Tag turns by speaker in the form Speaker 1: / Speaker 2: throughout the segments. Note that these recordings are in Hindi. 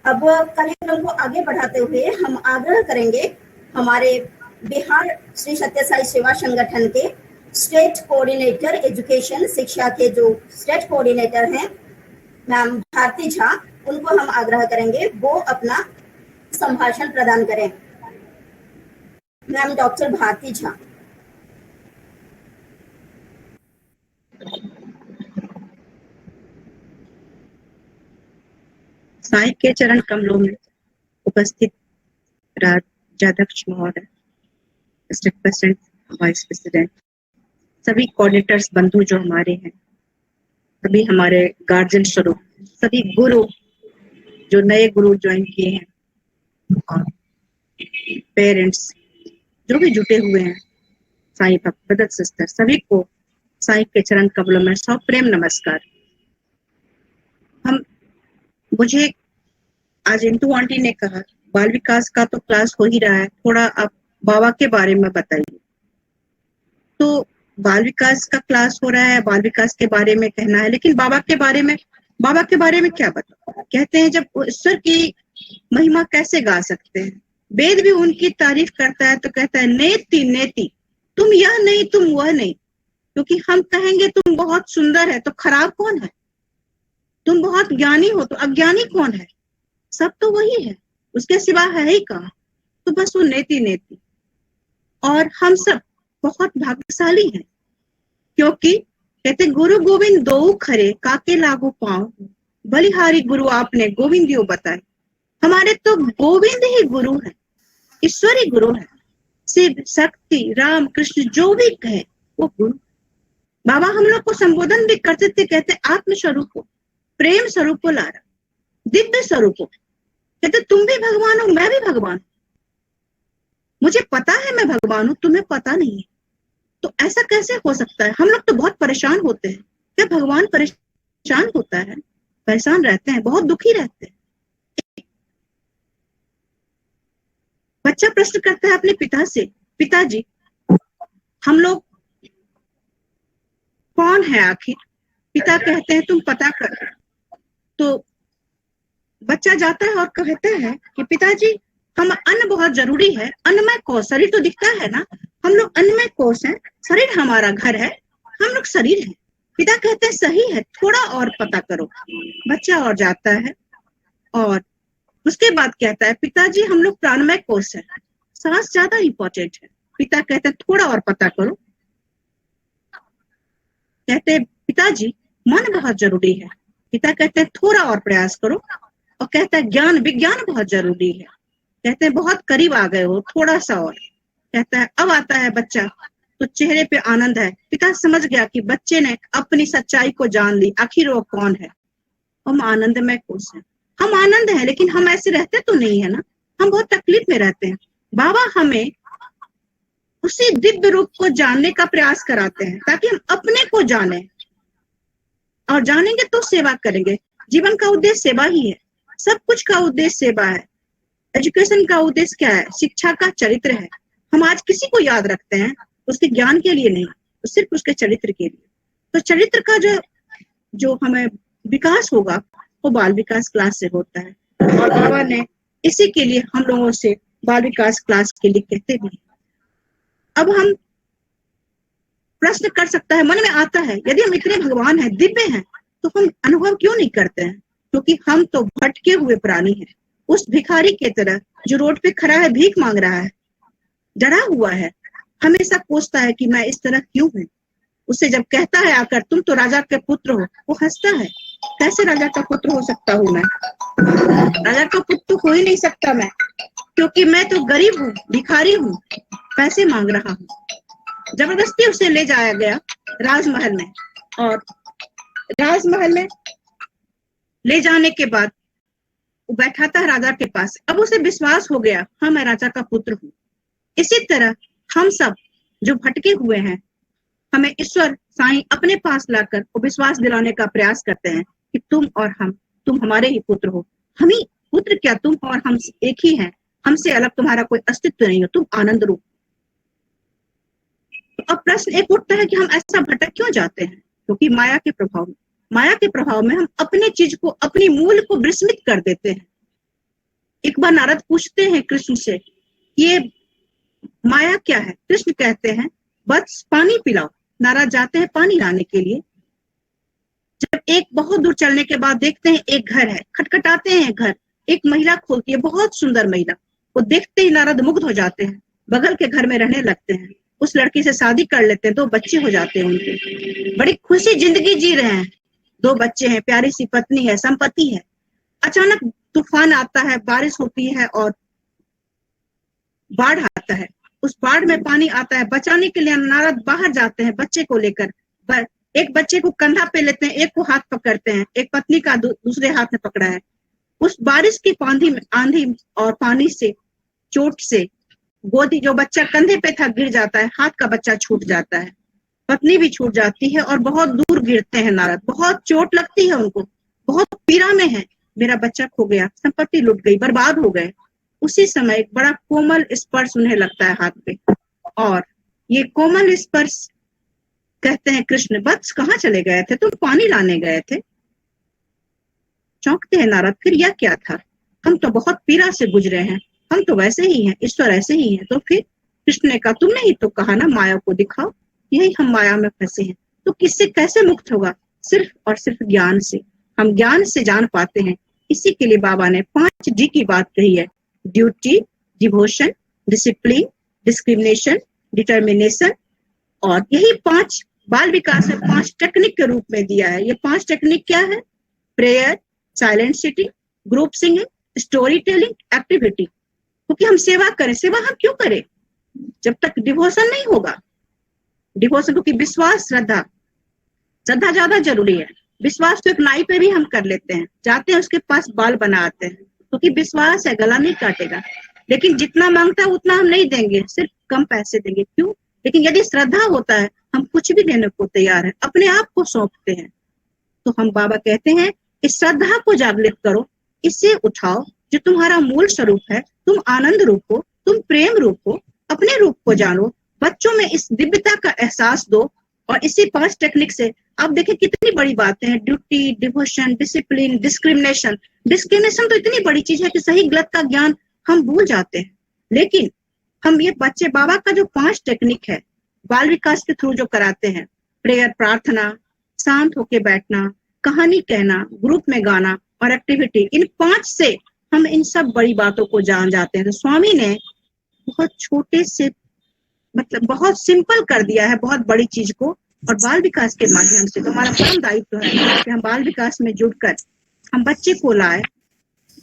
Speaker 1: अब कार्यक्रम को आगे बढ़ाते हुए हम आग्रह करेंगे हमारे बिहार श्री सत्य साई सेवा संगठन के स्टेट कोऑर्डिनेटर एजुकेशन, शिक्षा के जो स्टेट कोऑर्डिनेटर हैं मैम भारती झा, उनको हम आग्रह करेंगे वो अपना संभाषण प्रदान करें। Ma'am doctor Bharti Jha.
Speaker 2: साई के चरण कमलों में उपस्थित राज्याध्यक्ष महोदय, स्टेट प्रेसिडेंट, वाइस प्रेसिडेंट, सभी कोऑर्डिनेटर्स बंधु जो हमारे हैं, सभी हमारे गार्जियन स्वरूप, सभी गुरु जो नए गुरु ज्वाइन किए हैं, और पेरेंट्स जो भी जुटे हुए हैं, साई भक्त ब्रदर सिस्टर, सभी को साई के चरण कमलों में सौ प्रेम नमस्कार। मुझे आज इंटू आंटी ने कहा बाल विकास का तो क्लास हो ही रहा है, थोड़ा आप बाबा के बारे में बताइए। तो बाल विकास का क्लास हो रहा है, बाल विकास के बारे में कहना है, लेकिन बाबा के बारे में क्या बताओ। कहते हैं जब ईश्वर की महिमा कैसे गा सकते हैं, वेद भी उनकी तारीफ करता है तो कहता है नेति नेति, तुम यह नहीं तुम वह नहीं, क्योंकि हम कहेंगे तुम बहुत सुंदर है तो खराब कौन है, तुम बहुत ज्ञानी हो तो अज्ञानी कौन है, सब तो वही है, उसके सिवा है ही कहाँ। तो बस वो नेति नेति। और हम सब बहुत भाग्यशाली हैं, क्योंकि कहते गुरु गोविंद दो खरे काके लागू पाओ, बलिहारी गुरु आपने गोविंदियो बताए। हमारे तो गोविंद ही गुरु है, ईश्वरी गुरु है, शिव शक्ति राम कृष्ण जो भी कहे वो गुरु। बाबा हम लोग को संबोधन भी करते थे, कहते आत्म स्वरूप को, प्रेम स्वरूप को लारा, दिव्य स्वरूप को। कहते तुम भी भगवान हो, मैं भी भगवान हूं, मुझे पता है मैं भगवान हूं, तुम्हें पता नहीं है, तो ऐसा कैसे हो सकता है। हम लोग तो बहुत परेशान होते हैं, क्या भगवान परेशान होता है? परेशान रहते हैं, बहुत दुखी रहते हैं। बच्चा प्रश्न करता है अपने पिता से, पिताजी हम लोग कौन है आखिर? पिता कहते हैं तुम पता कर। तो बच्चा जाता है और कहता है कि पिताजी हम अन्न बहुत जरूरी है, अन्नमय कोश, शरीर तो दिखता है ना, हम लोग अन्नमय कोश हैं, शरीर हमारा घर है, हम लोग शरीर हैं। पिता कहते हैं सही है, थोड़ा और पता करो। बच्चा और जाता है और उसके बाद कहता है पिताजी हम लोग प्राणमय कोश है, सांस ज्यादा इंपॉर्टेंट है। पिता कहते हैं थोड़ा और पता करो। कहते हैं पिताजी मन बहुत जरूरी है। पिता कहते हैं थोड़ा और प्रयास करो। और कहता है ज्ञान विज्ञान बहुत जरूरी है। कहते हैं बहुत करीब आ गए हो, थोड़ा सा और। कहता है अब आता है बच्चा, तो चेहरे पे आनंद है। पिता समझ गया कि बच्चे ने अपनी सच्चाई को जान ली, आखिर वो कौन है। हम आनंदमय कोश हैं, हम आनंद हैं, लेकिन हम ऐसे रहते तो नहीं है ना, हम बहुत तकलीफ में रहते हैं। बाबा हमें उसी दिव्य रूप को जानने का प्रयास कराते हैं ताकि हम अपने को जाने, और जानेंगे तो सेवा करेंगे। जीवन का उद्देश्य सेवा ही है, सब कुछ का उद्देश्य सेवा है। एजुकेशन का उद्देश्य क्या है? शिक्षा का चरित्र है। हम आज किसी को याद रखते हैं उसके ज्ञान के लिए नहीं, तो सिर्फ उसके चरित्र के लिए। तो चरित्र का जो हमें विकास होगा वो बाल विकास क्लास से होता है, और बाबा ने इसी के लिए हम लोगों से बाल विकास क्लास के लिए कहते भी हैं। अब हम प्रश्न कर सकता है, मन में आता है यदि हम इतने भगवान हैं, दिव्य हैं, तो हम अनुभव क्यों नहीं करते हैं? क्योंकि हम तो भटके हुए प्राणी हैं, उस भिखारी के तरह जो रोड पे खड़ा है, भीख मांग रहा है, डरा हुआ है, हमेशा कोसता है कि मैं इस तरह क्यों हूं। उसे जब कहता है आकर तुम तो राजा के पुत्र हो, वो हंसता है। कैसे राजा का पुत्र हो सकता हूँ मैं? राजा का पुत्र तो हो ही नहीं सकता मैं, क्योंकि मैं तो गरीब हूँ, भिखारी हूँ, पैसे मांग रहा हूँ। जबरदस्ती उसे ले जाया गया राजमहल में, और राजमहल में ले जाने के बाद वो बैठा था राजा के पास। अब उसे विश्वास हो गया, हाँ मैं राजा का पुत्र हूँ। इसी तरह हम सब जो भटके हुए हैं, हमें ईश्वर साईं अपने पास लाकर वो विश्वास दिलाने का प्रयास करते हैं कि तुम और हम, तुम हमारे ही पुत्र हो। हम ही पुत्र क्या, तुम और हम एक ही हैं, हमसे अलग तुम्हारा कोई अस्तित्व नहीं हो, तुम आनंद रूप। तो अब प्रश्न एक उठता है कि हम ऐसा भटक क्यों जाते हैं? क्योंकि माया के प्रभाव में हम अपने चीज को, अपनी मूल को विस्मृत कर देते हैं। एक बार नारद पूछते हैं कृष्ण से, ये माया क्या है? कृष्ण कहते हैं बस पानी पिलाओ। नारद जाते हैं पानी लाने के लिए। जब एक बहुत दूर चलने के बाद देखते हैं एक घर है, खटखटाते हैं घर, एक महिला खोलती है, बहुत सुंदर महिला। वो देखते ही नारद मुग्ध हो जाते हैं, बगल के घर में रहने लगते हैं, उस लड़की से शादी कर लेते हैं, 2 बच्चे हो जाते हैं उनके, बड़ी खुशी जिंदगी जी रहे हैं, 2 बच्चे हैं, प्यारी सी पत्नी है, संपत्ति है। अचानक तूफान आता है, बारिश होती है और बाढ़ आता है। उस बाढ़ में पानी आता है, बचाने के लिए नारद बाहर जाते हैं बच्चे को लेकर। एक बच्चे को कंधा पे लेते हैं, एक को हाथ पकड़ते हैं, एक पत्नी का दूसरे हाथ में पकड़ा है। उस बारिश की आंधी और पानी से, चोट से गोदी, जो बच्चा कंधे पे था गिर जाता है, हाथ का बच्चा छूट जाता है, पत्नी भी छूट जाती है और बहुत दूर गिरते हैं नारद। बहुत चोट लगती है उनको, बहुत पीड़ा में है, मेरा बच्चा खो गया, संपत्ति लुट गई, बर्बाद हो गए। उसी समय एक बड़ा कोमल स्पर्श उन्हें लगता है हाथ पे, और ये कोमल स्पर्श कहते हैं कृष्ण, वत्स कहाँ चले गए थे? तुम पानी लाने गए थे। चौंकते हैं नारद, फिर यह क्या था? हम तो बहुत पीड़ा से गुजरे हैं, हम तो वैसे ही हैं, ईश्वर ऐसे ही है। तो फिर कृष्ण ने कहा, तुमने ही तो कहा ना माया को दिखाओ, यही हम माया में फंसे हैं। तो किससे कैसे मुक्त होगा? सिर्फ और सिर्फ ज्ञान से। हम ज्ञान से जान पाते हैं। इसी के लिए बाबा ने 5 डी की बात कही है, duty, devotion, discipline, discrimination, determination. और यही 5 बाल विकास में 5 टेक्निक के रूप में दिया है। ये 5 टेक्निक क्या है? Prayer, silent sitting, group singing, story telling, activity. क्योंकि हम सेवा करें, सेवा हम क्यों करें जब तक डिवोशन नहीं होगा? डिवोशन, क्योंकि विश्वास, श्रद्धा ज्यादा जरूरी है। विश्वास तो एक नाई पे भी हम कर लेते हैं, जाते हैं उसके पास बाल बना आते हैं, क्योंकि विश्वास है, गला नहीं काटेगा। लेकिन जितना मांगता है उतना हम नहीं देंगे, सिर्फ कम पैसे देंगे। क्यों? लेकिन यदि श्रद्धा होता है, हम कुछ भी देने को तैयार है, अपने आप को सौंपते हैं। तो हम बाबा कहते हैं इस श्रद्धा को जागृत करो, इसे उठाओ, जो तुम्हारा मूल स्वरूप है। तुम आनंद रूप हो, तुम प्रेम रूप हो, अपने रूप को जानो, बच्चों में इस दिव्यता का एहसास दो। और इसी 5 टेक्निक से आप देखिए कितनी बड़ी बातें हैं, duty, devotion, discipline, discrimination. Discrimination तो इतनी बड़ी चीज है कि सही गलत का ज्ञान हम भूल जाते हैं। लेकिन हम ये बच्चे, बाबा का जो 5 टेक्निक है बाल विकास के थ्रू जो कराते हैं, प्रेयर, प्रार्थना, शांत होके बैठना, कहानी कहना, ग्रुप में गाना और एक्टिविटी, इन 5 से हम इन सब बड़ी बातों को जान जाते हैं। तो स्वामी ने बहुत छोटे से, मतलब बहुत सिंपल कर दिया है बहुत बड़ी चीज को, और बाल विकास के माध्यम से। तो हमारा परम दायित्व है कि हम बाल विकास में जुड़कर हम बच्चे को लाए,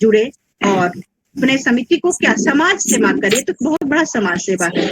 Speaker 2: जुड़े, और अपने समिति को क्या समाज सेवा करे, तो बहुत बड़ा समाज सेवा है।